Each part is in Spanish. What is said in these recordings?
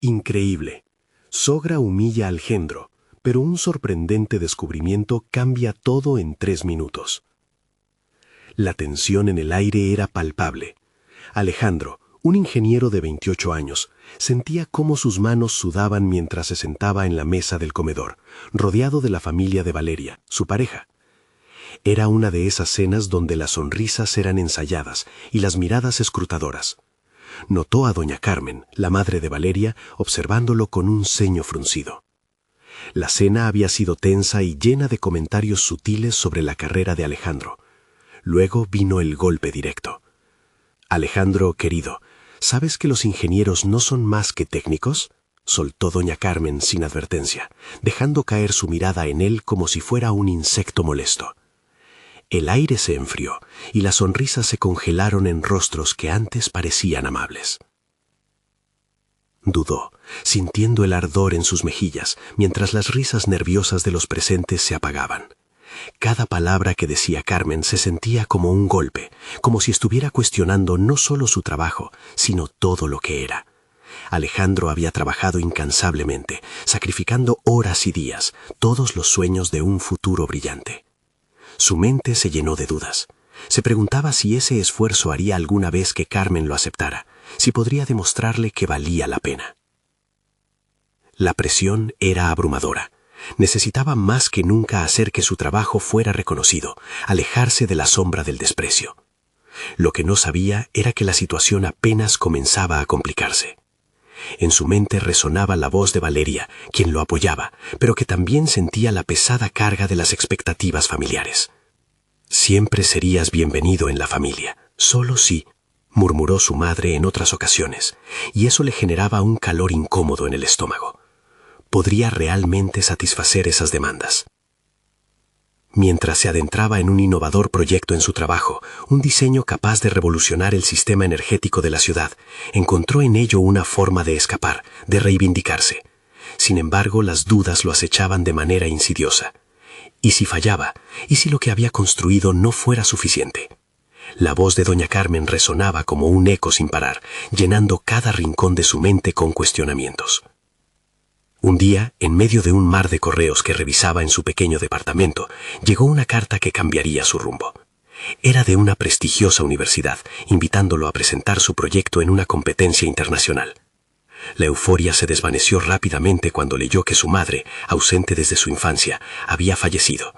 Increíble. Sogra humilla al Alejandro, pero un sorprendente descubrimiento cambia todo en 3 minutos. La tensión en el aire era palpable. Alejandro, un ingeniero de 28 años, sentía cómo sus manos sudaban mientras se sentaba en la mesa del comedor, rodeado de la familia de Valeria, su pareja. Era una de esas cenas donde las sonrisas eran ensayadas y las miradas escrutadoras. Notó a doña Carmen, la madre de Valeria, observándolo con un ceño fruncido. La cena había sido tensa y llena de comentarios sutiles sobre la carrera de Alejandro. Luego vino el golpe directo. Alejandro, querido, ¿sabes que los ingenieros no son más que técnicos?, soltó doña Carmen sin advertencia, dejando caer su mirada en él como si fuera un insecto molesto. El aire se enfrió y las sonrisas se congelaron en rostros que antes parecían amables. Dudó, sintiendo el ardor en sus mejillas, mientras las risas nerviosas de los presentes se apagaban. Cada palabra que decía Carmen se sentía como un golpe, como si estuviera cuestionando no solo su trabajo, sino todo lo que era. Alejandro había trabajado incansablemente, sacrificando horas y días, todos los sueños de un futuro brillante. Su mente se llenó de dudas. Se preguntaba si ese esfuerzo haría alguna vez que Carmen lo aceptara, si podría demostrarle que valía la pena. La presión era abrumadora. Necesitaba más que nunca hacer que su trabajo fuera reconocido, alejarse de la sombra del desprecio. Lo que no sabía era que la situación apenas comenzaba a complicarse. En su mente resonaba la voz de Valeria, quien lo apoyaba, pero que también sentía la pesada carga de las expectativas familiares. Siempre serías bienvenido en la familia, solo sí, murmuró su madre en otras ocasiones, y eso le generaba un calor incómodo en el estómago. ¿Podría realmente satisfacer esas demandas? Mientras se adentraba en un innovador proyecto en su trabajo, un diseño capaz de revolucionar el sistema energético de la ciudad, encontró en ello una forma de escapar, de reivindicarse. Sin embargo, las dudas lo acechaban de manera insidiosa. ¿Y si fallaba? ¿Y si lo que había construido no fuera suficiente? La voz de doña Carmen resonaba como un eco sin parar, llenando cada rincón de su mente con cuestionamientos. Un día, en medio de un mar de correos que revisaba en su pequeño departamento, llegó una carta que cambiaría su rumbo. Era de una prestigiosa universidad, invitándolo a presentar su proyecto en una competencia internacional. La euforia se desvaneció rápidamente cuando leyó que su madre, ausente desde su infancia, había fallecido.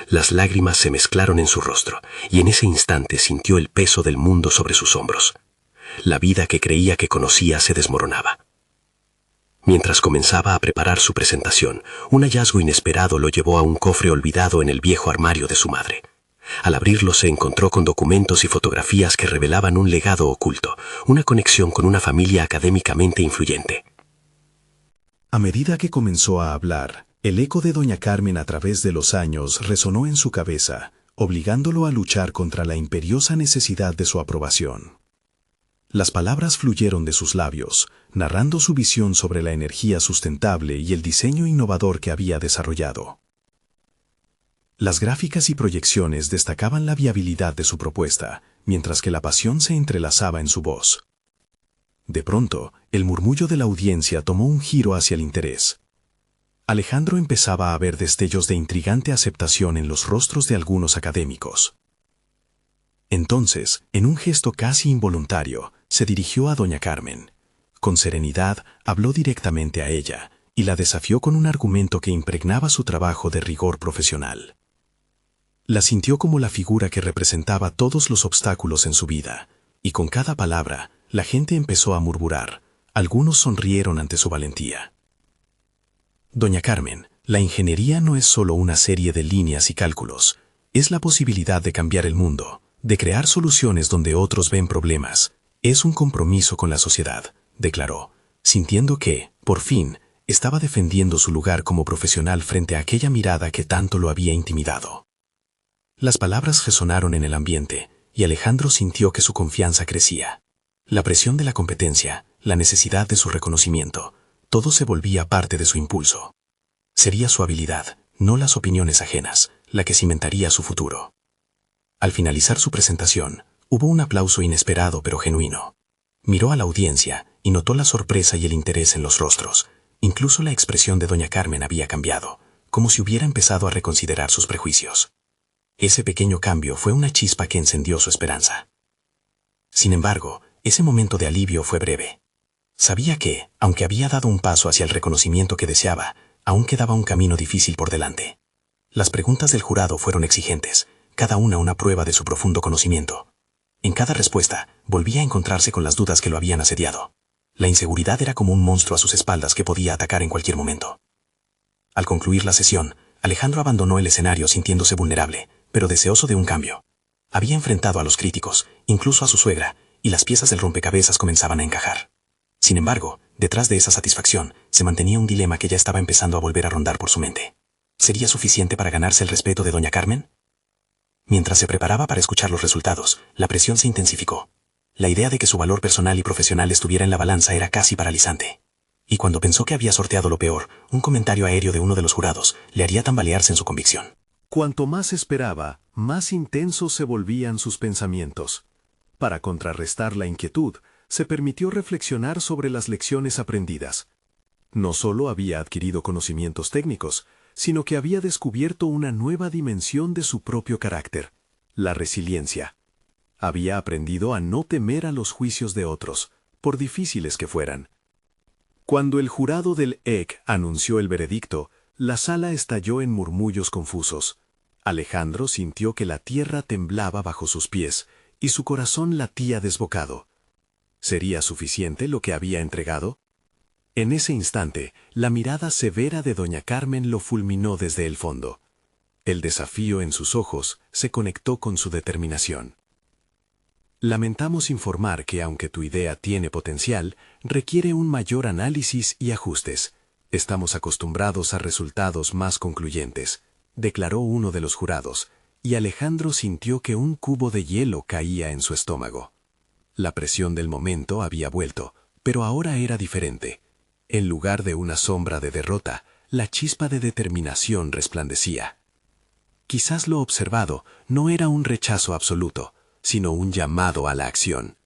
Las lágrimas se mezclaron en su rostro, y en ese instante sintió el peso del mundo sobre sus hombros. La vida que creía que conocía se desmoronaba. Mientras comenzaba a preparar su presentación, un hallazgo inesperado lo llevó a un cofre olvidado en el viejo armario de su madre. Al abrirlo se encontró con documentos y fotografías que revelaban un legado oculto, una conexión con una familia académicamente influyente. A medida que comenzó a hablar, el eco de doña Carmen a través de los años resonó en su cabeza, obligándolo a luchar contra la imperiosa necesidad de su aprobación. Las palabras fluyeron de sus labios, narrando su visión sobre la energía sustentable y el diseño innovador que había desarrollado. Las gráficas y proyecciones destacaban la viabilidad de su propuesta, mientras que la pasión se entrelazaba en su voz. De pronto, el murmullo de la audiencia tomó un giro hacia el interés. Alejandro empezaba a ver destellos de intrigante aceptación en los rostros de algunos académicos. Entonces, en un gesto casi involuntario, se dirigió a doña Carmen. Con serenidad, habló directamente a ella, y la desafió con un argumento que impregnaba su trabajo de rigor profesional. La sintió como la figura que representaba todos los obstáculos en su vida, y con cada palabra, la gente empezó a murmurar. Algunos sonrieron ante su valentía. Doña Carmen, la ingeniería no es solo una serie de líneas y cálculos, es la posibilidad de cambiar el mundo, de crear soluciones donde otros ven problemas. Es un compromiso con la sociedad, declaró, sintiendo que, por fin, estaba defendiendo su lugar como profesional frente a aquella mirada que tanto lo había intimidado. Las palabras resonaron en el ambiente, y Alejandro sintió que su confianza crecía. La presión de la competencia, la necesidad de su reconocimiento, todo se volvía parte de su impulso. Sería su habilidad, no las opiniones ajenas, la que cimentaría su futuro. Al finalizar su presentación, hubo un aplauso inesperado pero genuino. Miró a la audiencia, y notó la sorpresa y el interés en los rostros. Incluso la expresión de doña Carmen había cambiado, como si hubiera empezado a reconsiderar sus prejuicios. Ese pequeño cambio fue una chispa que encendió su esperanza. Sin embargo, ese momento de alivio fue breve. Sabía que, aunque había dado un paso hacia el reconocimiento que deseaba, aún quedaba un camino difícil por delante. Las preguntas del jurado fueron exigentes, cada una prueba de su profundo conocimiento. En cada respuesta, volvía a encontrarse con las dudas que lo habían asediado. La inseguridad era como un monstruo a sus espaldas que podía atacar en cualquier momento. Al concluir la sesión, Alejandro abandonó el escenario sintiéndose vulnerable, pero deseoso de un cambio. Había enfrentado a los críticos, incluso a su suegra, y las piezas del rompecabezas comenzaban a encajar. Sin embargo, detrás de esa satisfacción, se mantenía un dilema que ya estaba empezando a volver a rondar por su mente. ¿Sería suficiente para ganarse el respeto de doña Carmen? Mientras se preparaba para escuchar los resultados, la presión se intensificó. La idea de que su valor personal y profesional estuviera en la balanza era casi paralizante. Y cuando pensó que había sorteado lo peor, un comentario aéreo de uno de los jurados le haría tambalearse en su convicción. Cuanto más esperaba, más intensos se volvían sus pensamientos. Para contrarrestar la inquietud, se permitió reflexionar sobre las lecciones aprendidas. No solo había adquirido conocimientos técnicos, sino que había descubierto una nueva dimensión de su propio carácter, la resiliencia. Había aprendido a no temer a los juicios de otros, por difíciles que fueran. Cuando el jurado del EC anunció el veredicto, la sala estalló en murmullos confusos. Alejandro sintió que la tierra temblaba bajo sus pies y su corazón latía desbocado. ¿Sería suficiente lo que había entregado? En ese instante, la mirada severa de doña Carmen lo fulminó desde el fondo. El desafío en sus ojos se conectó con su determinación. Lamentamos informar que aunque tu idea tiene potencial, requiere un mayor análisis y ajustes. Estamos acostumbrados a resultados más concluyentes, declaró uno de los jurados, y Alejandro sintió que un cubo de hielo caía en su estómago. La presión del momento había vuelto, pero ahora era diferente. En lugar de una sombra de derrota, la chispa de determinación resplandecía. Quizás lo observado no era un rechazo absoluto, sino un llamado a la acción.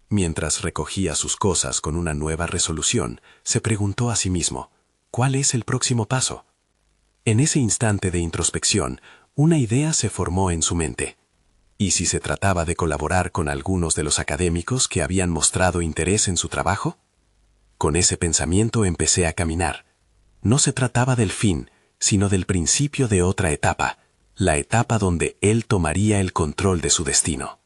Mientras recogía sus cosas con una nueva resolución, se preguntó a sí mismo, ¿cuál es el próximo paso? En ese instante de introspección, una idea se formó en su mente. ¿Y si se trataba de colaborar con algunos de los académicos que habían mostrado interés en su trabajo? Con ese pensamiento empecé a caminar. No se trataba del fin, sino del principio de otra etapa, la etapa donde él tomaría el control de su destino.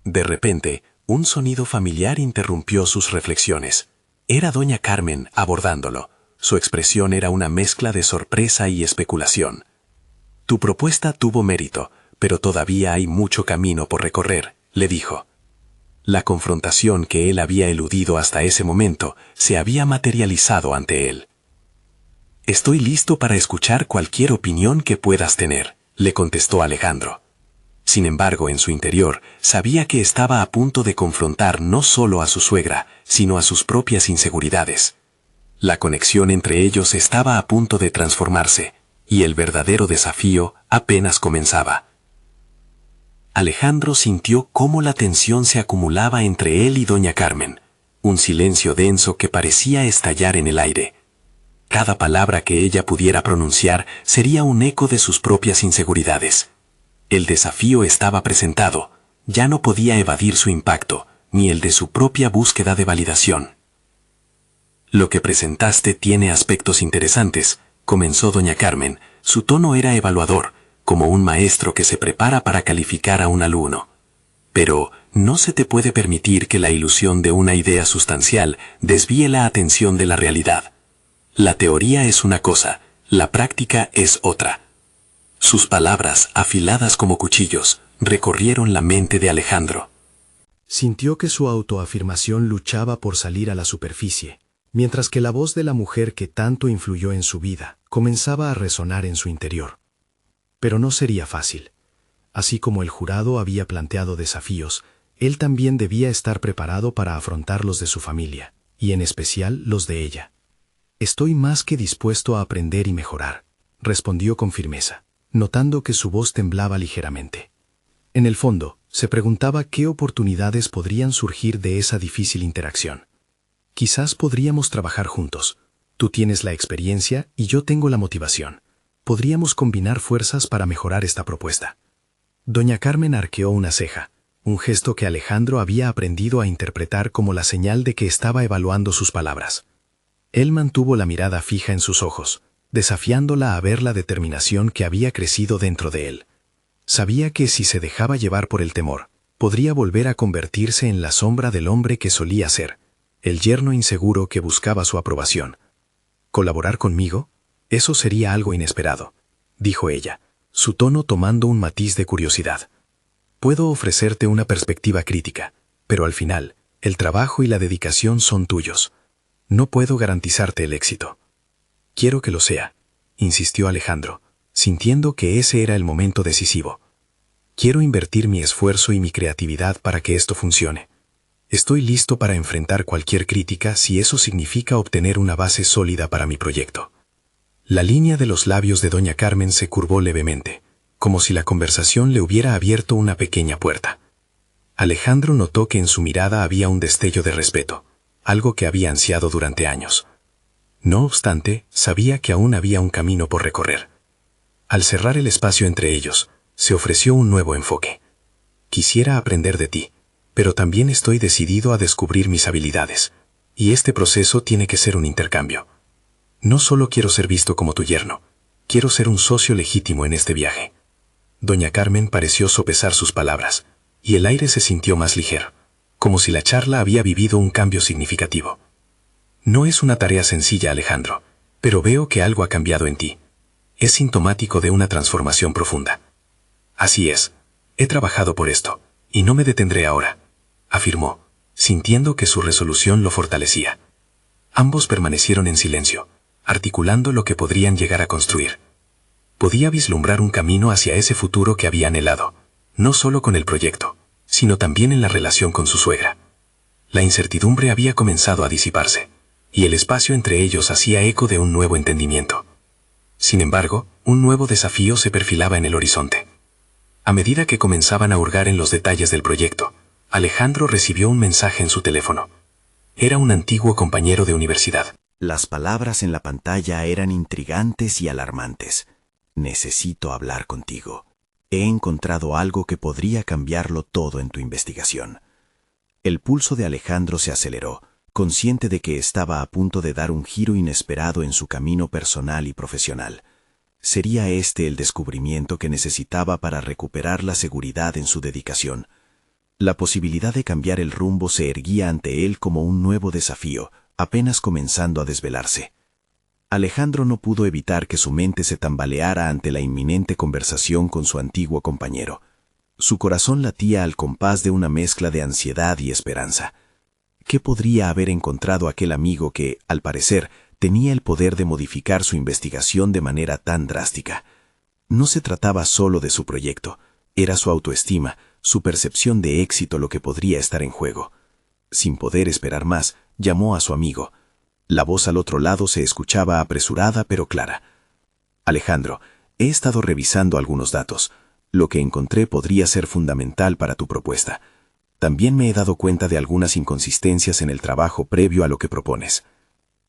De repente, un sonido familiar interrumpió sus reflexiones. Era doña Carmen abordándolo. Su expresión era una mezcla de sorpresa y especulación. Tu propuesta tuvo mérito, pero todavía hay mucho camino por recorrer, le dijo. La confrontación que él había eludido hasta ese momento se había materializado ante él. Estoy listo para escuchar cualquier opinión que puedas tener, le contestó Alejandro. Sin embargo, en su interior, sabía que estaba a punto de confrontar no solo a su suegra, sino a sus propias inseguridades. La conexión entre ellos estaba a punto de transformarse, y el verdadero desafío apenas comenzaba. Alejandro sintió cómo la tensión se acumulaba entre él y doña Carmen, un silencio denso que parecía estallar en el aire. Cada palabra que ella pudiera pronunciar sería un eco de sus propias inseguridades. El desafío estaba presentado, ya no podía evadir su impacto, ni el de su propia búsqueda de validación. Lo que presentaste tiene aspectos interesantes, comenzó doña Carmen. Su tono era evaluador, como un maestro que se prepara para calificar a un alumno. Pero no se te puede permitir que la ilusión de una idea sustancial desvíe la atención de la realidad. La teoría es una cosa, la práctica es otra. Sus palabras, afiladas como cuchillos, recorrieron la mente de Alejandro. Sintió que su autoafirmación luchaba por salir a la superficie, mientras que la voz de la mujer que tanto influyó en su vida comenzaba a resonar en su interior. Pero no sería fácil. Así como el jurado había planteado desafíos, él también debía estar preparado para afrontar los de su familia, y en especial los de ella. Estoy más que dispuesto a aprender y mejorar, respondió con firmeza, notando que su voz temblaba ligeramente. En el fondo, Se preguntaba qué oportunidades podrían surgir de esa difícil interacción. Quizás podríamos trabajar juntos. Tú tienes la experiencia y yo tengo la motivación. Podríamos combinar fuerzas para mejorar esta propuesta. Doña Carmen arqueó una ceja, un gesto que Alejandro había aprendido a interpretar como la señal de que estaba evaluando sus palabras. Él mantuvo la mirada fija en sus ojos, desafiándola a ver la determinación que había crecido dentro de él. Sabía que si se dejaba llevar por el temor, podría volver a convertirse en la sombra del hombre que solía ser, el yerno inseguro que buscaba su aprobación. ¿Colaborar conmigo? Eso sería algo inesperado, dijo ella, su tono tomando un matiz de curiosidad. Puedo ofrecerte una perspectiva crítica, pero al final, el trabajo y la dedicación son tuyos. No puedo garantizarte el éxito. Quiero que lo sea, insistió Alejandro, sintiendo que ese era el momento decisivo. Quiero invertir mi esfuerzo y mi creatividad para que esto funcione. Estoy listo para enfrentar cualquier crítica si eso significa obtener una base sólida para mi proyecto. La línea de los labios de doña Carmen se curvó levemente, como si la conversación le hubiera abierto una pequeña puerta. Alejandro notó que en su mirada había un destello de respeto, algo que había ansiado durante años. No obstante, sabía que aún había un camino por recorrer. Al cerrar el espacio entre ellos, se ofreció un nuevo enfoque. Quisiera aprender de ti, pero también estoy decidido a descubrir mis habilidades, y este proceso tiene que ser un intercambio. No solo quiero ser visto como tu yerno, quiero ser un socio legítimo en este viaje. Doña Carmen pareció sopesar sus palabras, y el aire se sintió más ligero, como si la charla había vivido un cambio significativo. No es una tarea sencilla, Alejandro, pero veo que algo ha cambiado en ti. Es sintomático de una transformación profunda. Así es, he trabajado por esto, y no me detendré ahora, afirmó, sintiendo que su resolución lo fortalecía. Ambos permanecieron en silencio, articulando lo que podrían llegar a construir. Podía vislumbrar un camino hacia ese futuro que había anhelado, no solo con el proyecto, sino también en la relación con su suegra. La incertidumbre había comenzado a disiparse, y el espacio entre ellos hacía eco de un nuevo entendimiento. Sin embargo, un nuevo desafío se perfilaba en el horizonte. A medida que comenzaban a hurgar en los detalles del proyecto, Alejandro recibió un mensaje en su teléfono. Era un antiguo compañero de universidad. Las palabras en la pantalla eran intrigantes y alarmantes. Necesito hablar contigo. He encontrado algo que podría cambiarlo todo en tu investigación. El pulso de Alejandro se aceleró, consciente de que estaba a punto de dar un giro inesperado en su camino personal y profesional. Sería este el descubrimiento que necesitaba para recuperar la seguridad en su dedicación. La posibilidad de cambiar el rumbo se erguía ante él como un nuevo desafío, apenas comenzando a desvelarse. Alejandro no pudo evitar que su mente se tambaleara ante la inminente conversación con su antiguo compañero. Su corazón latía al compás de una mezcla de ansiedad y esperanza. ¿Qué podría haber encontrado aquel amigo que, al parecer, tenía el poder de modificar su investigación de manera tan drástica? No se trataba solo de su proyecto, era su autoestima, su percepción de éxito lo que podría estar en juego. Sin poder esperar más, llamó a su amigo. La voz al otro lado se escuchaba apresurada pero clara. Alejandro, he estado revisando algunos datos. Lo que encontré podría ser fundamental para tu propuesta. También me he dado cuenta de algunas inconsistencias en el trabajo previo a lo que propones.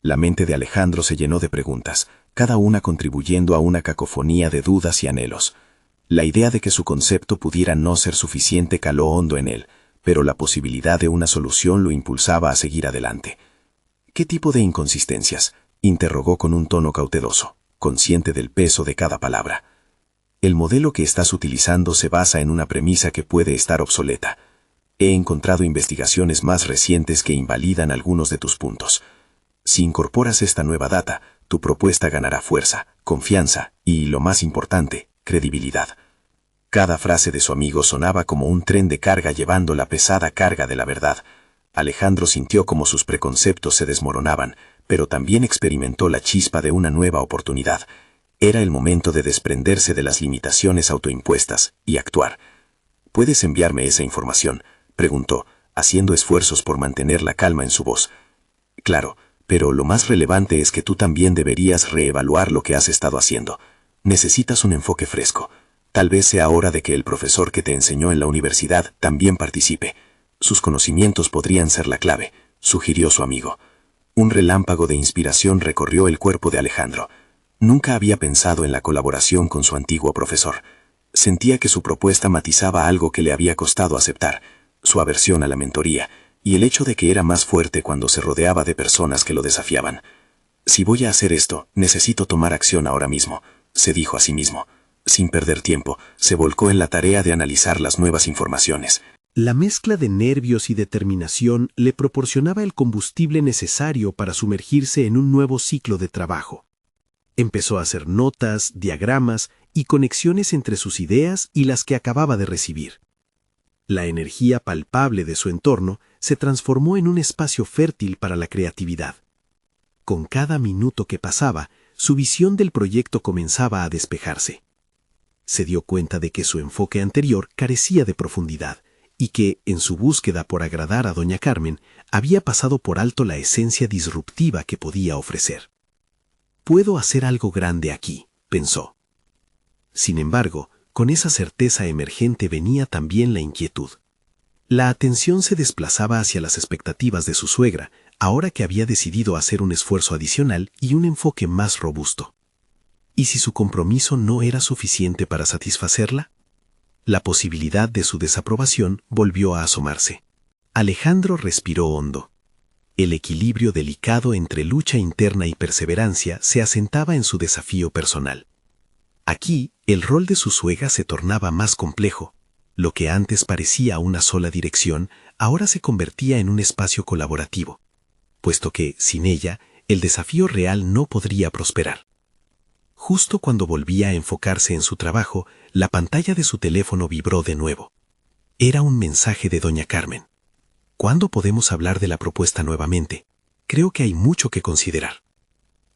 La mente de Alejandro se llenó de preguntas, cada una contribuyendo a una cacofonía de dudas y anhelos. La idea de que su concepto pudiera no ser suficiente caló hondo en él, pero la posibilidad de una solución lo impulsaba a seguir adelante. ¿Qué tipo de inconsistencias?, interrogó con un tono cauteloso, consciente del peso de cada palabra. El modelo que estás utilizando se basa en una premisa que puede estar obsoleta. He encontrado investigaciones más recientes que invalidan algunos de tus puntos. Si incorporas esta nueva data, tu propuesta ganará fuerza, confianza y, lo más importante, credibilidad. Cada frase de su amigo sonaba como un tren de carga llevando la pesada carga de la verdad. Alejandro sintió como sus preconceptos se desmoronaban, pero también experimentó la chispa de una nueva oportunidad. Era el momento de desprenderse de las limitaciones autoimpuestas y actuar. ¿Puedes enviarme esa información?, preguntó, haciendo esfuerzos por mantener la calma en su voz. Claro, pero lo más relevante es que tú también deberías reevaluar lo que has estado haciendo. Necesitas un enfoque fresco. Tal vez sea hora de que el profesor que te enseñó en la universidad también participe. Sus conocimientos podrían ser la clave, sugirió su amigo. Un relámpago de inspiración recorrió el cuerpo de Alejandro. Nunca había pensado en la colaboración con su antiguo profesor. Sentía que su propuesta matizaba algo que le había costado aceptar, su aversión a la mentoría, y el hecho de que era más fuerte cuando se rodeaba de personas que lo desafiaban. Si voy a hacer esto, necesito tomar acción ahora mismo, se dijo a sí mismo. Sin perder tiempo, se volcó en la tarea de analizar las nuevas informaciones. La mezcla de nervios y determinación le proporcionaba el combustible necesario para sumergirse en un nuevo ciclo de trabajo. Empezó a hacer notas, diagramas y conexiones entre sus ideas y las que acababa de recibir. La energía palpable de su entorno se transformó en un espacio fértil para la creatividad. Con cada minuto que pasaba, su visión del proyecto comenzaba a despejarse. Se dio cuenta de que su enfoque anterior carecía de profundidad y que, en su búsqueda por agradar a doña Carmen, había pasado por alto la esencia disruptiva que podía ofrecer. «Puedo hacer algo grande aquí», pensó. Sin embargo, con esa certeza emergente venía también la inquietud. La atención se desplazaba hacia las expectativas de su suegra, ahora que había decidido hacer un esfuerzo adicional y un enfoque más robusto. ¿Y si su compromiso no era suficiente para satisfacerla? La posibilidad de su desaprobación volvió a asomarse. Alejandro respiró hondo. El equilibrio delicado entre lucha interna y perseverancia se asentaba en su desafío personal. Aquí, el rol de su suegra se tornaba más complejo. Lo que antes parecía una sola dirección, ahora se convertía en un espacio colaborativo, puesto que, sin ella, el desafío real no podría prosperar. Justo cuando volvía a enfocarse en su trabajo, la pantalla de su teléfono vibró de nuevo. Era un mensaje de doña Carmen. ¿Cuándo podemos hablar de la propuesta nuevamente? Creo que hay mucho que considerar.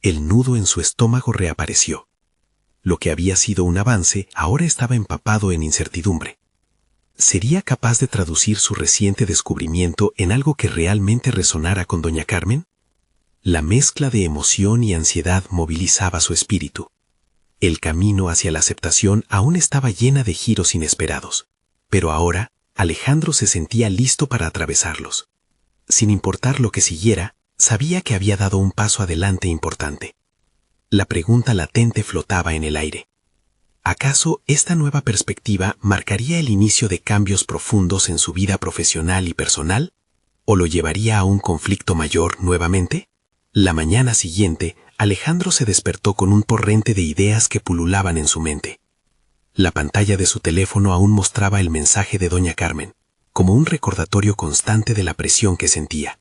El nudo en su estómago reapareció. Lo que había sido un avance ahora estaba empapado en incertidumbre. ¿Sería capaz de traducir su reciente descubrimiento en algo que realmente resonara con doña Carmen? La mezcla de emoción y ansiedad movilizaba su espíritu. El camino hacia la aceptación aún estaba llena de giros inesperados, pero ahora Alejandro se sentía listo para atravesarlos. Sin importar lo que siguiera, sabía que había dado un paso adelante importante. La pregunta latente flotaba en el aire. ¿Acaso esta nueva perspectiva marcaría el inicio de cambios profundos en su vida profesional y personal? ¿O lo llevaría a un conflicto mayor nuevamente? La mañana siguiente, Alejandro se despertó con un torrente de ideas que pululaban en su mente. La pantalla de su teléfono aún mostraba el mensaje de doña Carmen, como un recordatorio constante de la presión que sentía.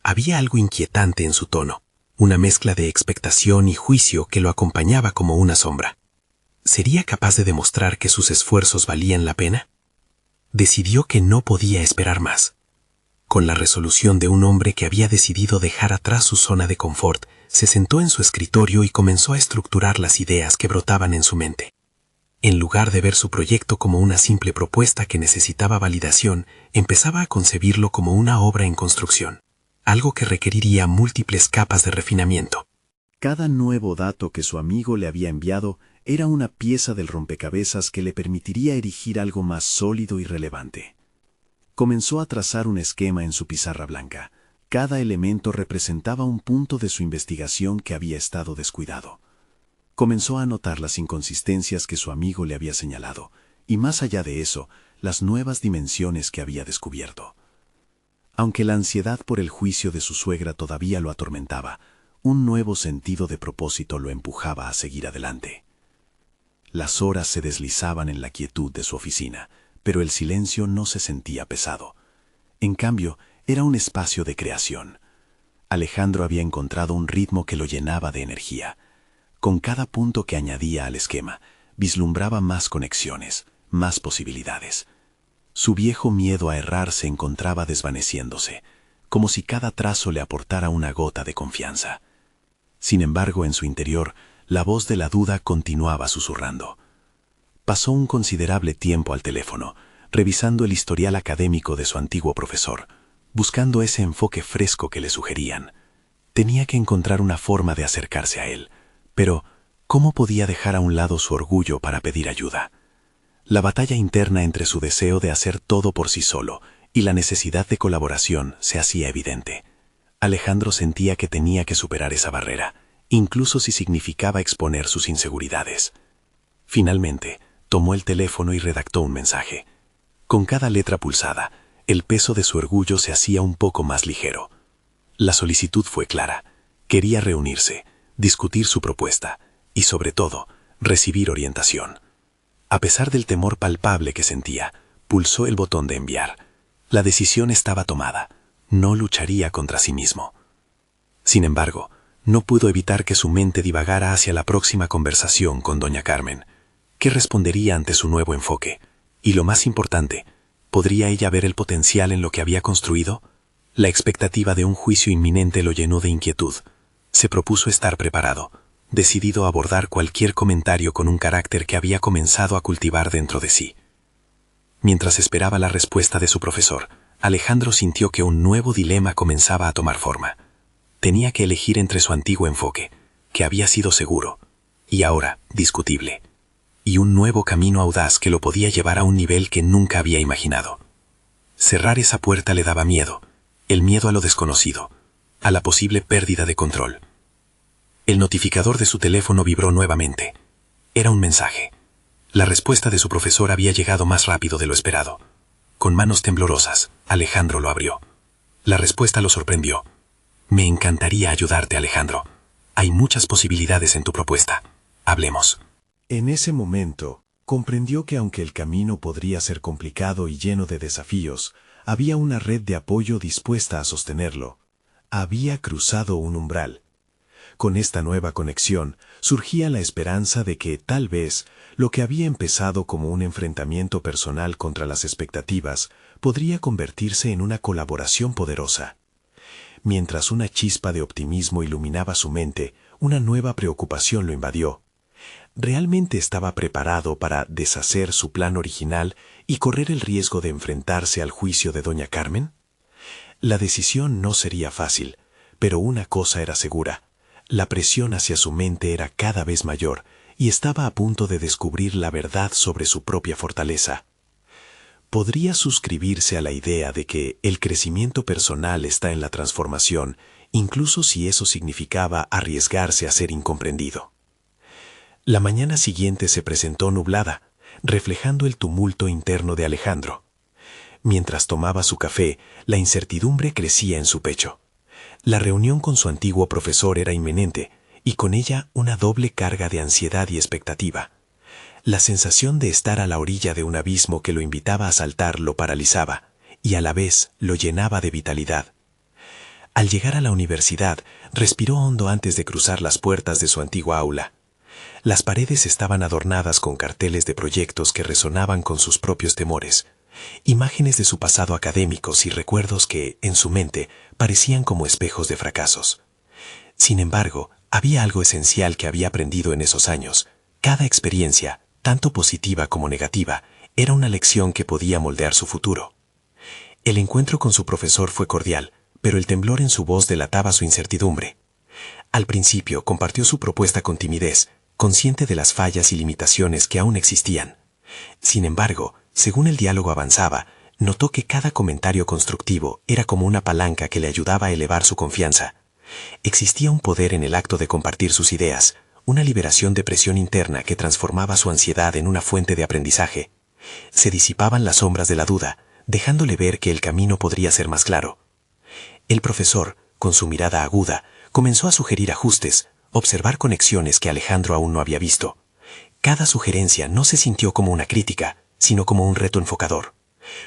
Había algo inquietante en su tono, una mezcla de expectación y juicio que lo acompañaba como una sombra. ¿Sería capaz de demostrar que sus esfuerzos valían la pena? Decidió que no podía esperar más. Con la resolución de un hombre que había decidido dejar atrás su zona de confort, se sentó en su escritorio y comenzó a estructurar las ideas que brotaban en su mente. En lugar de ver su proyecto como una simple propuesta que necesitaba validación, empezaba a concebirlo como una obra en construcción, algo que requeriría múltiples capas de refinamiento. Cada nuevo dato que su amigo le había enviado era una pieza del rompecabezas que le permitiría erigir algo más sólido y relevante. Comenzó a trazar un esquema en su pizarra blanca. Cada elemento representaba un punto de su investigación que había estado descuidado. Comenzó a notar las inconsistencias que su amigo le había señalado, y más allá de eso, las nuevas dimensiones que había descubierto. Aunque la ansiedad por el juicio de su suegra todavía lo atormentaba, un nuevo sentido de propósito lo empujaba a seguir adelante. Las horas se deslizaban en la quietud de su oficina, pero el silencio no se sentía pesado. En cambio, era un espacio de creación. Alejandro había encontrado un ritmo que lo llenaba de energía. Con cada punto que añadía al esquema, vislumbraba más conexiones, más posibilidades. Su viejo miedo a errar se encontraba desvaneciéndose, como si cada trazo le aportara una gota de confianza. Sin embargo, en su interior, la voz de la duda continuaba susurrando. Pasó un considerable tiempo al teléfono, revisando el historial académico de su antiguo profesor, buscando ese enfoque fresco que le sugerían. Tenía que encontrar una forma de acercarse a él, pero ¿cómo podía dejar a un lado su orgullo para pedir ayuda? La batalla interna entre su deseo de hacer todo por sí solo y la necesidad de colaboración se hacía evidente. Alejandro sentía que tenía que superar esa barrera, incluso si significaba exponer sus inseguridades. Finalmente, tomó el teléfono y redactó un mensaje. Con cada letra pulsada, el peso de su orgullo se hacía un poco más ligero. La solicitud fue clara. Quería reunirse, discutir su propuesta y, sobre todo, recibir orientación. A pesar del temor palpable que sentía, pulsó el botón de enviar. La decisión estaba tomada. No lucharía contra sí mismo. Sin embargo, no pudo evitar que su mente divagara hacia la próxima conversación con doña Carmen. ¿Qué respondería ante su nuevo enfoque? Y lo más importante, ¿podría ella ver el potencial en lo que había construido? La expectativa de un juicio inminente lo llenó de inquietud. Se propuso estar preparado, decidido a abordar cualquier comentario con un carácter que había comenzado a cultivar dentro de sí. Mientras esperaba la respuesta de su profesor, Alejandro sintió que un nuevo dilema comenzaba a tomar forma. Tenía que elegir entre su antiguo enfoque, que había sido seguro, y ahora discutible, y un nuevo camino audaz que lo podía llevar a un nivel que nunca había imaginado. Cerrar esa puerta le daba miedo, el miedo a lo desconocido, a la posible pérdida de control. El notificador de su teléfono vibró nuevamente. Era un mensaje. La respuesta de su profesor había llegado más rápido de lo esperado. Con manos temblorosas, Alejandro lo abrió. La respuesta lo sorprendió. Me encantaría ayudarte, Alejandro. Hay muchas posibilidades en tu propuesta. Hablemos. En ese momento, comprendió que aunque el camino podría ser complicado y lleno de desafíos, había una red de apoyo dispuesta a sostenerlo. Había cruzado un umbral. Con esta nueva conexión, surgía la esperanza de que, tal vez, lo que había empezado como un enfrentamiento personal contra las expectativas podría convertirse en una colaboración poderosa. Mientras una chispa de optimismo iluminaba su mente, una nueva preocupación lo invadió. ¿Realmente estaba preparado para deshacer su plan original y correr el riesgo de enfrentarse al juicio de doña Carmen? La decisión no sería fácil, pero una cosa era segura. La presión hacia su mente era cada vez mayor y estaba a punto de descubrir la verdad sobre su propia fortaleza. Podría suscribirse a la idea de que el crecimiento personal está en la transformación, incluso si eso significaba arriesgarse a ser incomprendido. La mañana siguiente se presentó nublada, reflejando el tumulto interno de Alejandro. Mientras tomaba su café, la incertidumbre crecía en su pecho. La reunión con su antiguo profesor era inminente, y con ella una doble carga de ansiedad y expectativa. La sensación de estar a la orilla de un abismo que lo invitaba a saltar lo paralizaba, y a la vez lo llenaba de vitalidad. Al llegar a la universidad, respiró hondo antes de cruzar las puertas de su antigua aula. Las paredes estaban adornadas con carteles de proyectos que resonaban con sus propios temores, imágenes de su pasado académicos y recuerdos que, en su mente, parecían como espejos de fracasos. Sin embargo, había algo esencial que había aprendido en esos años. Cada experiencia, tanto positiva como negativa, era una lección que podía moldear su futuro. El encuentro con su profesor fue cordial, pero el temblor en su voz delataba su incertidumbre. Al principio compartió su propuesta con timidez, consciente de las fallas y limitaciones que aún existían. Sin embargo, según el diálogo avanzaba, notó que cada comentario constructivo era como una palanca que le ayudaba a elevar su confianza. Existía un poder en el acto de compartir sus ideas, una liberación de presión interna que transformaba su ansiedad en una fuente de aprendizaje. Se disipaban las sombras de la duda, dejándole ver que el camino podría ser más claro. El profesor, con su mirada aguda, comenzó a sugerir ajustes, observar conexiones que Alejandro aún no había visto. Cada sugerencia no se sintió como una crítica, sino como un reto enfocador.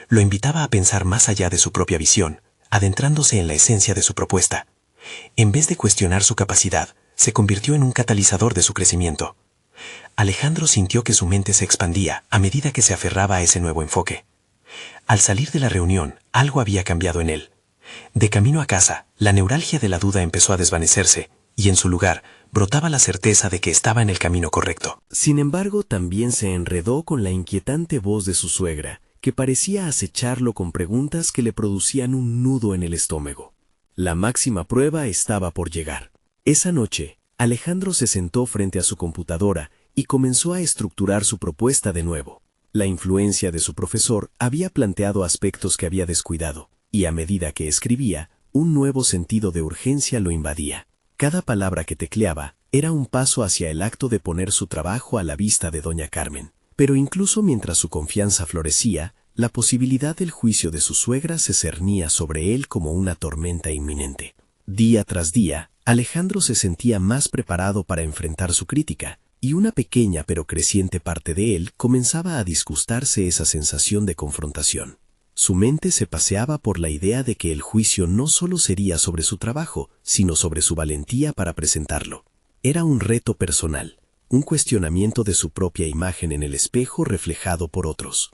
Lo invitaba a pensar más allá de su propia visión, adentrándose en la esencia de su propuesta. En vez de cuestionar su capacidad, se convirtió en un catalizador de su crecimiento. Alejandro sintió que su mente se expandía a medida que se aferraba a ese nuevo enfoque. Al salir de la reunión, algo había cambiado en él. De camino a casa, la neuralgia de la duda empezó a desvanecerse, y en su lugar brotaba la certeza de que estaba en el camino correcto. Sin embargo, también se enredó con la inquietante voz de su suegra, que parecía acecharlo con preguntas que le producían un nudo en el estómago. La máxima prueba estaba por llegar. Esa noche, Alejandro se sentó frente a su computadora y comenzó a estructurar su propuesta de nuevo. La influencia de su profesor había planteado aspectos que había descuidado, y a medida que escribía, un nuevo sentido de urgencia lo invadía. Cada palabra que tecleaba era un paso hacia el acto de poner su trabajo a la vista de doña Carmen. Pero incluso mientras su confianza florecía, la posibilidad del juicio de su suegra se cernía sobre él como una tormenta inminente. Día tras día, Alejandro se sentía más preparado para enfrentar su crítica, y una pequeña pero creciente parte de él comenzaba a disgustarse esa sensación de confrontación. Su mente se paseaba por la idea de que el juicio no solo sería sobre su trabajo, sino sobre su valentía para presentarlo. Era un reto personal, un cuestionamiento de su propia imagen en el espejo reflejado por otros.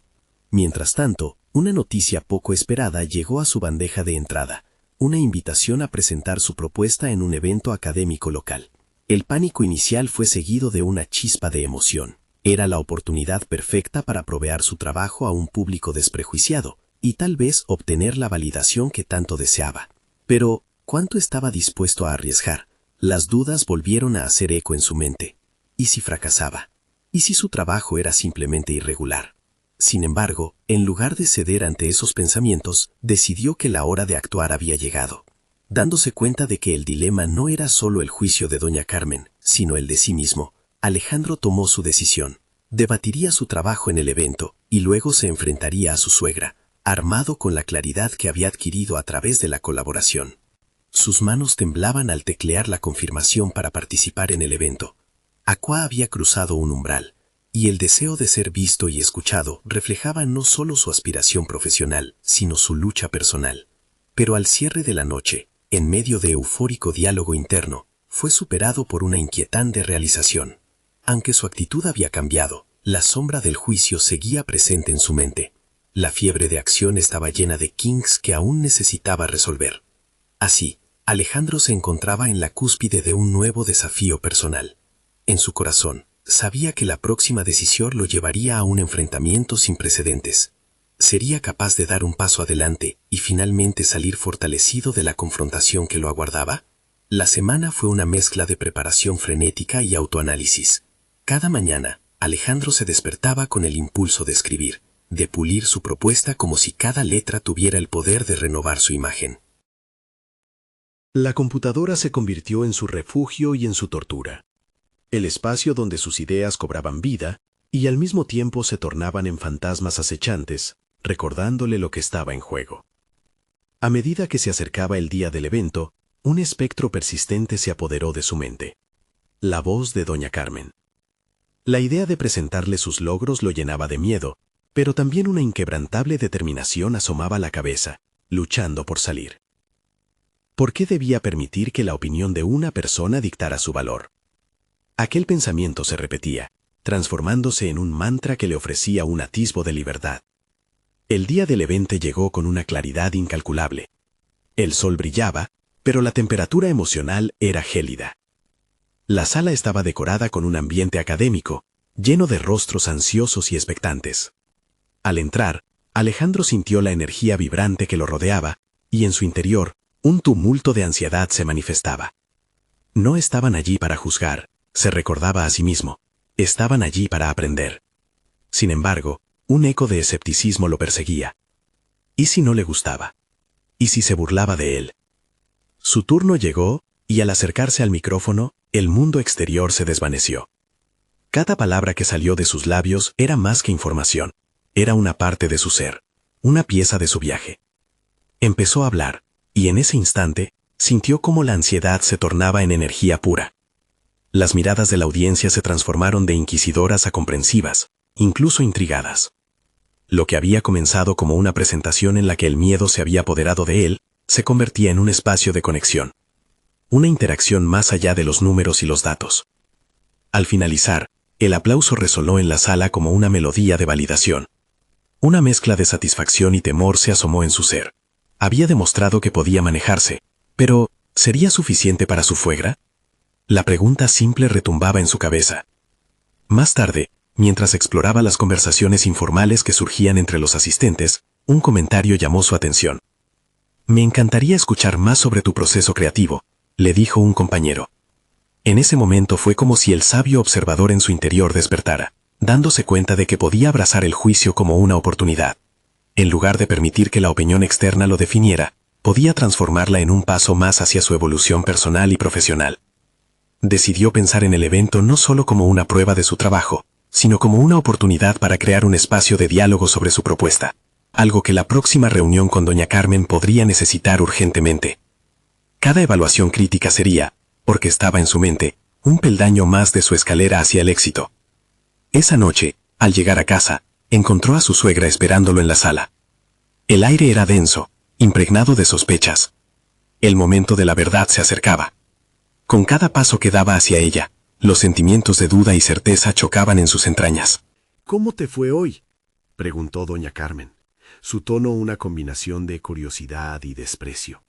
Mientras tanto, una noticia poco esperada llegó a su bandeja de entrada, una invitación a presentar su propuesta en un evento académico local. El pánico inicial fue seguido de una chispa de emoción. Era la oportunidad perfecta para proveer su trabajo a un público desprejuiciado, y tal vez obtener la validación que tanto deseaba. Pero, ¿cuánto estaba dispuesto a arriesgar? Las dudas volvieron a hacer eco en su mente. ¿Y si fracasaba? ¿Y si su trabajo era simplemente irregular? Sin embargo, en lugar de ceder ante esos pensamientos, decidió que la hora de actuar había llegado. Dándose cuenta de que el dilema no era solo el juicio de doña Carmen, sino el de sí mismo, Alejandro tomó su decisión. Debatiría su trabajo en el evento, y luego se enfrentaría a su suegra, armado con la claridad que había adquirido a través de la colaboración. Sus manos temblaban al teclear la confirmación para participar en el evento. Aqua había cruzado un umbral, y el deseo de ser visto y escuchado reflejaba no solo su aspiración profesional, sino su lucha personal. Pero al cierre de la noche, en medio de eufórico diálogo interno, fue superado por una inquietante realización. Aunque su actitud había cambiado, la sombra del juicio seguía presente en su mente. La fiebre de acción estaba llena de kinks que aún necesitaba resolver. Así, Alejandro se encontraba en la cúspide de un nuevo desafío personal. En su corazón, sabía que la próxima decisión lo llevaría a un enfrentamiento sin precedentes. ¿Sería capaz de dar un paso adelante y finalmente salir fortalecido de la confrontación que lo aguardaba? La semana fue una mezcla de preparación frenética y autoanálisis. Cada mañana, Alejandro se despertaba con el impulso de escribir, de pulir su propuesta como si cada letra tuviera el poder de renovar su imagen. La computadora se convirtió en su refugio y en su tortura. El espacio donde sus ideas cobraban vida y al mismo tiempo se tornaban en fantasmas acechantes, recordándole lo que estaba en juego. A medida que se acercaba el día del evento, un espectro persistente se apoderó de su mente. La voz de doña Carmen. La idea de presentarle sus logros lo llenaba de miedo, pero también una inquebrantable determinación asomaba la cabeza, luchando por salir. ¿Por qué debía permitir que la opinión de una persona dictara su valor? Aquel pensamiento se repetía, transformándose en un mantra que le ofrecía un atisbo de libertad. El día del evento llegó con una claridad incalculable. El sol brillaba, pero la temperatura emocional era gélida. La sala estaba decorada con un ambiente académico, lleno de rostros ansiosos y expectantes. Al entrar, Alejandro sintió la energía vibrante que lo rodeaba, y en su interior, un tumulto de ansiedad se manifestaba. No estaban allí para juzgar, se recordaba a sí mismo, estaban allí para aprender. Sin embargo, un eco de escepticismo lo perseguía. ¿Y si no le gustaba? ¿Y si se burlaba de él? Su turno llegó, y al acercarse al micrófono, el mundo exterior se desvaneció. Cada palabra que salió de sus labios era más que información. Era una parte de su ser, una pieza de su viaje. Empezó a hablar, y en ese instante, sintió cómo la ansiedad se tornaba en energía pura. Las miradas de la audiencia se transformaron de inquisidoras a comprensivas, incluso intrigadas. Lo que había comenzado como una presentación en la que el miedo se había apoderado de él, se convertía en un espacio de conexión. Una interacción más allá de los números y los datos. Al finalizar, el aplauso resonó en la sala como una melodía de validación. Una mezcla de satisfacción y temor se asomó en su ser. Había demostrado que podía manejarse, pero ¿sería suficiente para su suegra? La pregunta simple retumbaba en su cabeza. Más tarde, mientras exploraba las conversaciones informales que surgían entre los asistentes, un comentario llamó su atención. «Me encantaría escuchar más sobre tu proceso creativo», le dijo un compañero. En ese momento fue como si el sabio observador en su interior despertara. dándose cuenta de que podía abrazar el juicio como una oportunidad. En lugar de permitir que la opinión externa lo definiera, podía transformarla en un paso más hacia su evolución personal y profesional. Decidió pensar en el evento no solo como una prueba de su trabajo, sino como una oportunidad para crear un espacio de diálogo sobre su propuesta, algo que la próxima reunión con doña Carmen podría necesitar urgentemente. Cada evaluación crítica sería, porque estaba en su mente, un peldaño más de su escalera hacia el éxito. Esa noche, al llegar a casa, encontró a su suegra esperándolo en la sala. El aire era denso, impregnado de sospechas. El momento de la verdad se acercaba. Con cada paso que daba hacia ella, los sentimientos de duda y certeza chocaban en sus entrañas. ¿Cómo te fue hoy?, preguntó doña Carmen, su tono una combinación de curiosidad y desprecio.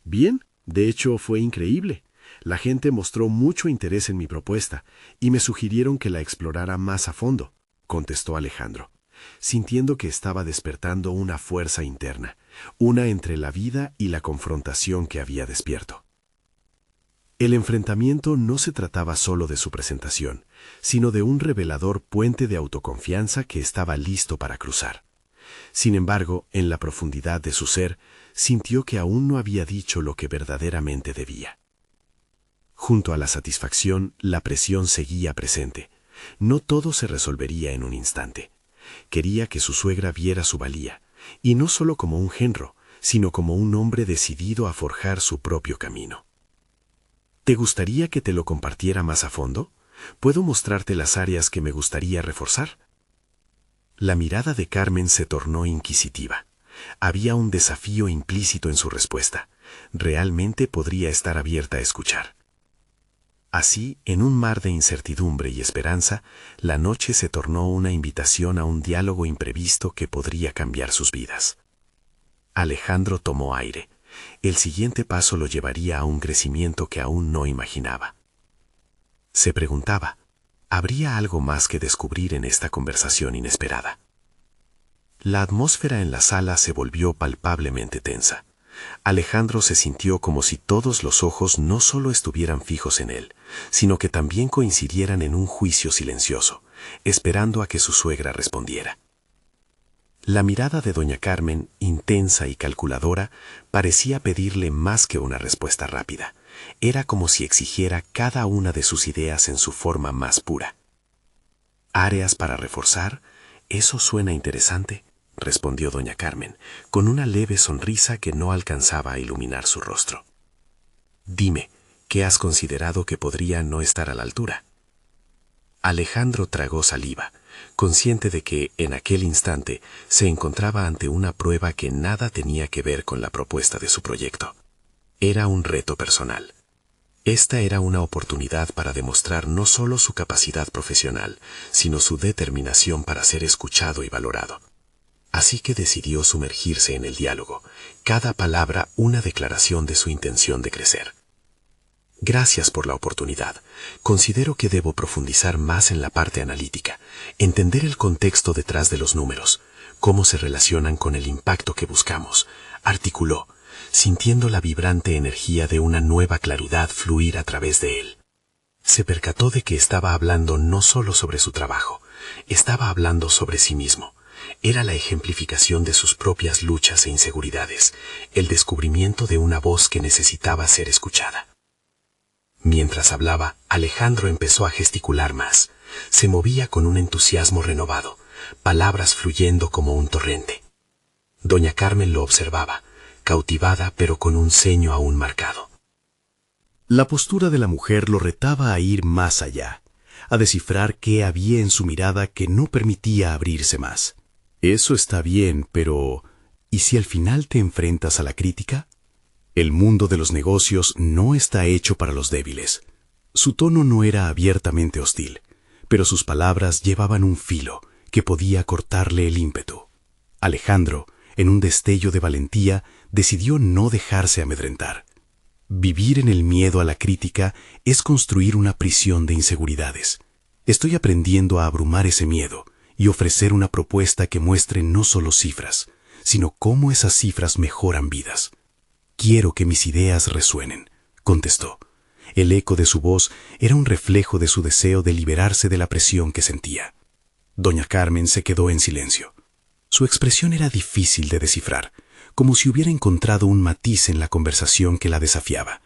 Bien, de hecho fue increíble. La gente mostró mucho interés en mi propuesta y me sugirieron que la explorara más a fondo, contestó Alejandro, sintiendo que estaba despertando una fuerza interna, una entre la vida y la confrontación que había despierto. El enfrentamiento no se trataba solo de su presentación, sino de un revelador puente de autoconfianza que estaba listo para cruzar. Sin embargo, en la profundidad de su ser, sintió que aún no había dicho lo que verdaderamente debía. Junto a la satisfacción, la presión seguía presente. No todo se resolvería en un instante. Quería que su suegra viera su valía, y no solo como un genro, sino como un hombre decidido a forjar su propio camino. ¿Te gustaría que te lo compartiera más a fondo? ¿Puedo mostrarte las áreas que me gustaría reforzar? La mirada de Carmen se tornó inquisitiva. Había un desafío implícito en su respuesta. Realmente podría estar abierta a escuchar. Así, en un mar de incertidumbre y esperanza, la noche se tornó una invitación a un diálogo imprevisto que podría cambiar sus vidas. Alejandro tomó aire. El siguiente paso lo llevaría a un crecimiento que aún no imaginaba. Se preguntaba, ¿habría algo más que descubrir en esta conversación inesperada? La atmósfera en la sala se volvió palpablemente tensa. Alejandro se sintió como si todos los ojos no solo estuvieran fijos en él, sino que también coincidieran en un juicio silencioso, esperando a que su suegra respondiera. La mirada de doña Carmen, intensa y calculadora, parecía pedirle más que una respuesta rápida. Era como si exigiera cada una de sus ideas en su forma más pura. ¿Áreas para reforzar? Eso suena interesante, respondió doña Carmen, con una leve sonrisa que no alcanzaba a iluminar su rostro. Dime, ¿qué has considerado que podría no estar a la altura? Alejandro tragó saliva, consciente de que, en aquel instante, se encontraba ante una prueba que nada tenía que ver con la propuesta de su proyecto. Era un reto personal. Esta era una oportunidad para demostrar no solo su capacidad profesional, sino su determinación para ser escuchado y valorado. Así que decidió sumergirse en el diálogo, cada palabra una declaración de su intención de crecer. Gracias por la oportunidad. Considero que debo profundizar más en la parte analítica, entender el contexto detrás de los números, cómo se relacionan con el impacto que buscamos, articuló, sintiendo la vibrante energía de una nueva claridad fluir a través de él. Se percató de que estaba hablando no solo sobre su trabajo, estaba hablando sobre sí mismo. Era la ejemplificación de sus propias luchas e inseguridades, el descubrimiento de una voz que necesitaba ser escuchada. Mientras hablaba, Alejandro empezó a gesticular más. Se movía con un entusiasmo renovado, palabras fluyendo como un torrente. Doña Carmen lo observaba, cautivada pero con un ceño aún marcado. La postura de la mujer lo retaba a ir más allá, a descifrar qué había en su mirada que no permitía abrirse más. Eso está bien, pero ¿y si al final te enfrentas a la crítica? El mundo de los negocios no está hecho para los débiles. Su tono no era abiertamente hostil, pero sus palabras llevaban un filo que podía cortarle el ímpetu. Alejandro, en un destello de valentía, decidió no dejarse amedrentar. Vivir en el miedo a la crítica es construir una prisión de inseguridades. Estoy aprendiendo a abrumar ese miedo y ofrecer una propuesta que muestre no solo cifras, sino cómo esas cifras mejoran vidas. Quiero que mis ideas resuenen, contestó. El eco de su voz era un reflejo de su deseo de liberarse de la presión que sentía. Doña Carmen se quedó en silencio. Su expresión era difícil de descifrar, como si hubiera encontrado un matiz en la conversación que la desafiaba.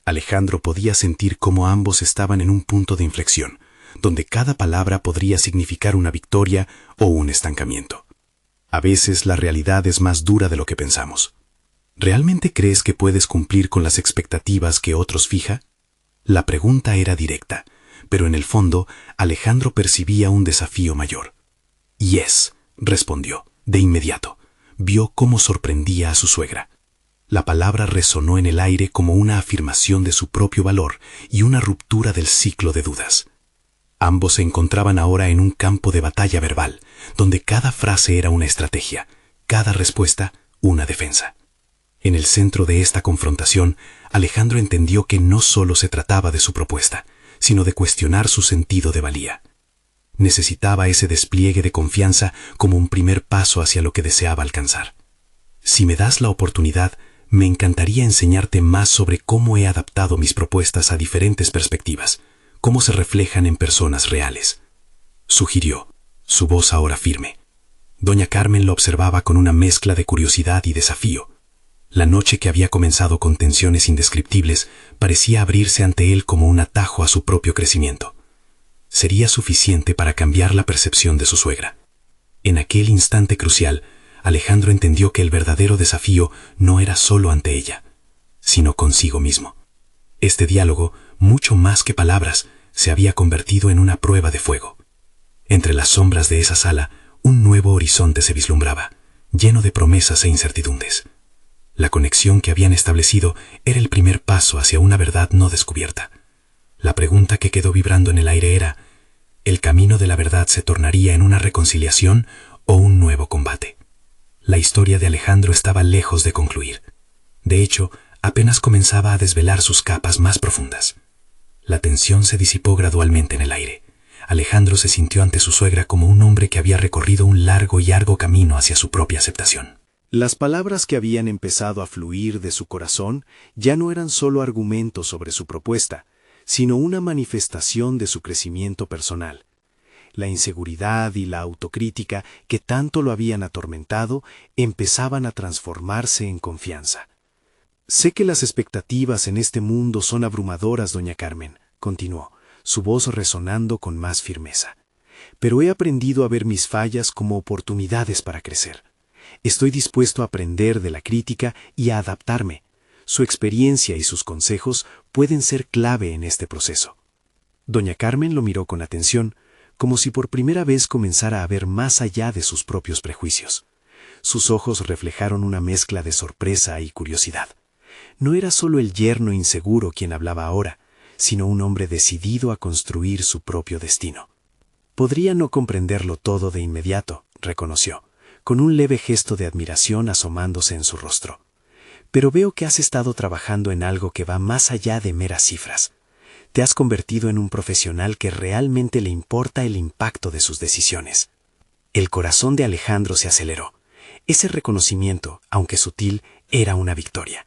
Alejandro podía sentir cómo ambos estaban en un punto de inflexión, donde cada palabra podría significar una victoria o un estancamiento. A veces la realidad es más dura de lo que pensamos. ¿Realmente crees que puedes cumplir con las expectativas que otros fija? La pregunta era directa, pero en el fondo Alejandro percibía un desafío mayor. «Yes», respondió, de inmediato. Vio cómo sorprendía a su suegra. La palabra resonó en el aire como una afirmación de su propio valor y una ruptura del ciclo de dudas. Ambos se encontraban ahora en un campo de batalla verbal, donde cada frase era una estrategia, cada respuesta una defensa. En el centro de esta confrontación, Alejandro entendió que no solo se trataba de su propuesta, sino de cuestionar su sentido de valía. Necesitaba ese despliegue de confianza como un primer paso hacia lo que deseaba alcanzar. «Si me das la oportunidad, me encantaría enseñarte más sobre cómo he adaptado mis propuestas a diferentes perspectivas, cómo se reflejan en personas reales», sugirió, su voz ahora firme. Doña Carmen lo observaba con una mezcla de curiosidad y desafío. La noche que había comenzado con tensiones indescriptibles parecía abrirse ante él como un atajo a su propio crecimiento. Sería suficiente para cambiar la percepción de su suegra. En aquel instante crucial, Alejandro entendió que el verdadero desafío no era solo ante ella, sino consigo mismo. Este diálogo, mucho más que palabras, se había convertido en una prueba de fuego. Entre las sombras de esa sala, un nuevo horizonte se vislumbraba, lleno de promesas e incertidumbres. La conexión que habían establecido era el primer paso hacia una verdad no descubierta. La pregunta que quedó vibrando en el aire era: ¿el camino de la verdad se tornaría en una reconciliación o un nuevo combate? La historia de Alejandro estaba lejos de concluir. De hecho, apenas comenzaba a desvelar sus capas más profundas. La tensión se disipó gradualmente en el aire. Alejandro se sintió ante su suegra como un hombre que había recorrido un largo y arduo camino hacia su propia aceptación. Las palabras que habían empezado a fluir de su corazón ya no eran solo argumentos sobre su propuesta, sino una manifestación de su crecimiento personal. La inseguridad y la autocrítica que tanto lo habían atormentado empezaban a transformarse en confianza. «Sé que las expectativas en este mundo son abrumadoras, doña Carmen», continuó, su voz resonando con más firmeza. «Pero he aprendido a ver mis fallas como oportunidades para crecer. Estoy dispuesto a aprender de la crítica y a adaptarme. Su experiencia y sus consejos pueden ser clave en este proceso». Doña Carmen lo miró con atención, como si por primera vez comenzara a ver más allá de sus propios prejuicios. Sus ojos reflejaron una mezcla de sorpresa y curiosidad. No era solo el yerno inseguro quien hablaba ahora, sino un hombre decidido a construir su propio destino. «Podría no comprenderlo todo de inmediato», reconoció, con un leve gesto de admiración asomándose en su rostro. «Pero veo que has estado trabajando en algo que va más allá de meras cifras. Te has convertido en un profesional que realmente le importa el impacto de sus decisiones». El corazón de Alejandro se aceleró. Ese reconocimiento, aunque sutil, era una victoria.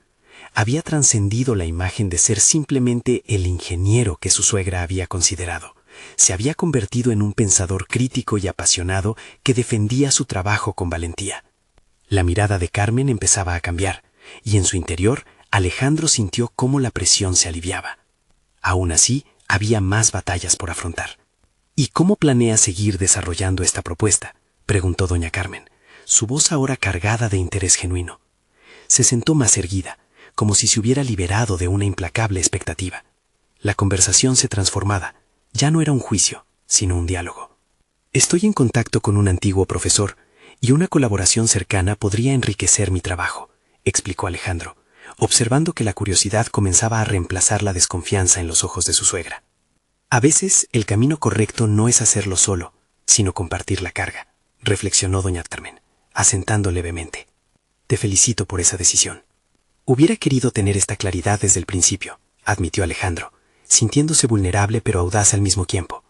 Había trascendido la imagen de ser simplemente el ingeniero que su suegra había considerado. Se había convertido en un pensador crítico y apasionado que defendía su trabajo con valentía. La mirada de Carmen empezaba a cambiar, y en su interior Alejandro sintió cómo la presión se aliviaba. Aún así, había más batallas por afrontar. «¿Y cómo planea seguir desarrollando esta propuesta?», preguntó doña Carmen, su voz ahora cargada de interés genuino. Se sentó más erguida, como si se hubiera liberado de una implacable expectativa. La conversación se transformaba. Ya no era un juicio, sino un diálogo. «Estoy en contacto con un antiguo profesor, y una colaboración cercana podría enriquecer mi trabajo», explicó Alejandro, observando que la curiosidad comenzaba a reemplazar la desconfianza en los ojos de su suegra. «A veces el camino correcto no es hacerlo solo, sino compartir la carga», reflexionó doña Carmen, asentando levemente. «Te felicito por esa decisión». «Hubiera querido tener esta claridad desde el principio», admitió Alejandro, sintiéndose vulnerable pero audaz al mismo tiempo.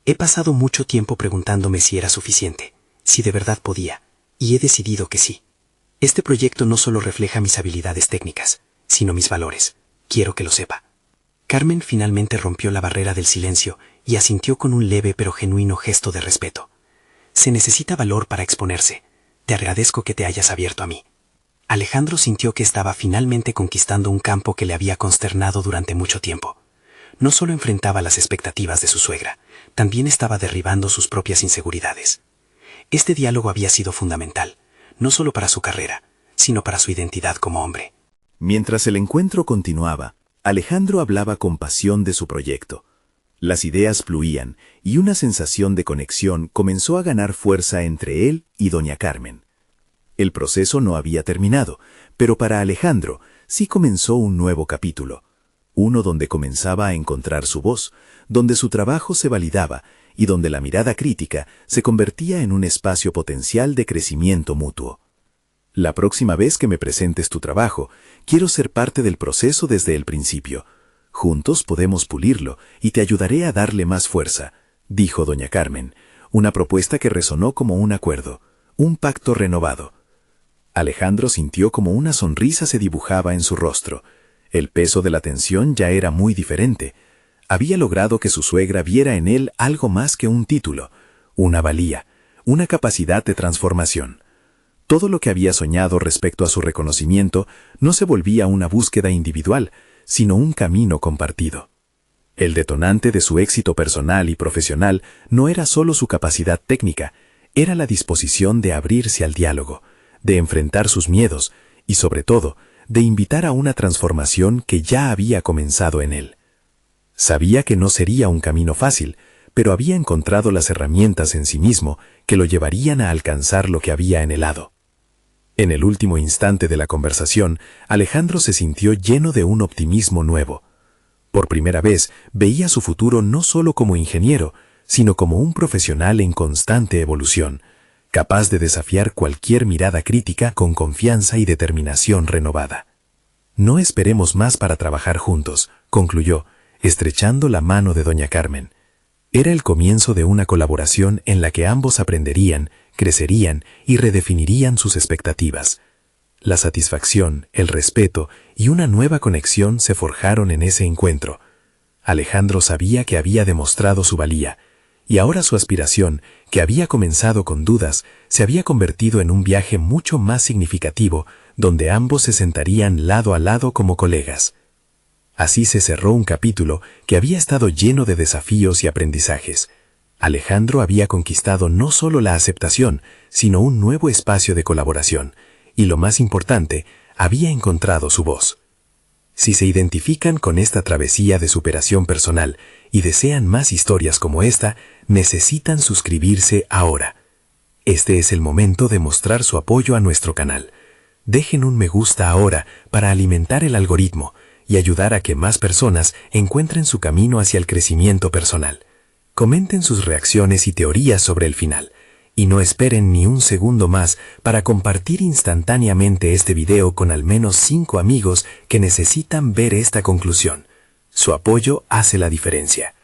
«He pasado mucho tiempo preguntándome si era suficiente, si de verdad podía, y he decidido que sí. Este proyecto no solo refleja mis habilidades técnicas, sino mis valores. Quiero que lo sepa». Carmen finalmente rompió la barrera del silencio y asintió con un leve pero genuino gesto de respeto. Se necesita valor para exponerse. Te agradezco que te hayas abierto a mí. Alejandro sintió que estaba finalmente conquistando un campo que le había consternado durante mucho tiempo. No solo enfrentaba las expectativas de su suegra, también estaba derribando sus propias inseguridades. Este diálogo había sido fundamental, no solo para su carrera, sino para su identidad como hombre. Mientras el encuentro continuaba, Alejandro hablaba con pasión de su proyecto. Las ideas fluían y una sensación de conexión comenzó a ganar fuerza entre él y doña Carmen. El proceso no había terminado, pero para Alejandro sí comenzó un nuevo capítulo, uno donde comenzaba a encontrar su voz, donde su trabajo se validaba y donde la mirada crítica se convertía en un espacio potencial de crecimiento mutuo. La próxima vez que me presentes tu trabajo, quiero ser parte del proceso desde el principio. Juntos podemos pulirlo y te ayudaré a darle más fuerza, dijo doña Carmen, una propuesta que resonó como un acuerdo, un pacto renovado. Alejandro sintió como una sonrisa se dibujaba en su rostro. El peso de la tensión ya era muy diferente. Había logrado que su suegra viera en él algo más que un título, una valía, una capacidad de transformación. Todo lo que había soñado respecto a su reconocimiento no se volvía una búsqueda individual, sino un camino compartido. El detonante de su éxito personal y profesional no era solo su capacidad técnica, era la disposición de abrirse al diálogo, de enfrentar sus miedos y, sobre todo, de invitar a una transformación que ya había comenzado en él. Sabía que no sería un camino fácil, pero había encontrado las herramientas en sí mismo que lo llevarían a alcanzar lo que había anhelado. En el último instante de la conversación, Alejandro se sintió lleno de un optimismo nuevo. Por primera vez, veía su futuro no solo como ingeniero, sino como un profesional en constante evolución, capaz de desafiar cualquier mirada crítica con confianza y determinación renovada. No esperemos más para trabajar juntos, concluyó, estrechando la mano de doña Carmen. Era el comienzo de una colaboración en la que ambos aprenderían, crecerían y redefinirían sus expectativas. La satisfacción, el respeto y una nueva conexión se forjaron en ese encuentro. Alejandro sabía que había demostrado su valía, y ahora su aspiración, que había comenzado con dudas, se había convertido en un viaje mucho más significativo, donde ambos se sentarían lado a lado como colegas. Así se cerró un capítulo que había estado lleno de desafíos y aprendizajes. Alejandro había conquistado no solo la aceptación, sino un nuevo espacio de colaboración, y lo más importante, había encontrado su voz. Si se identifican con esta travesía de superación personal y desean más historias como esta, necesitan suscribirse ahora. Este es el momento de mostrar su apoyo a nuestro canal. Dejen un me gusta ahora para alimentar el algoritmo y ayudar a que más personas encuentren su camino hacia el crecimiento personal. Comenten sus reacciones y teorías sobre el final, y no esperen ni un segundo más para compartir instantáneamente este video con al menos 5 amigos que necesitan ver esta conclusión. Su apoyo hace la diferencia.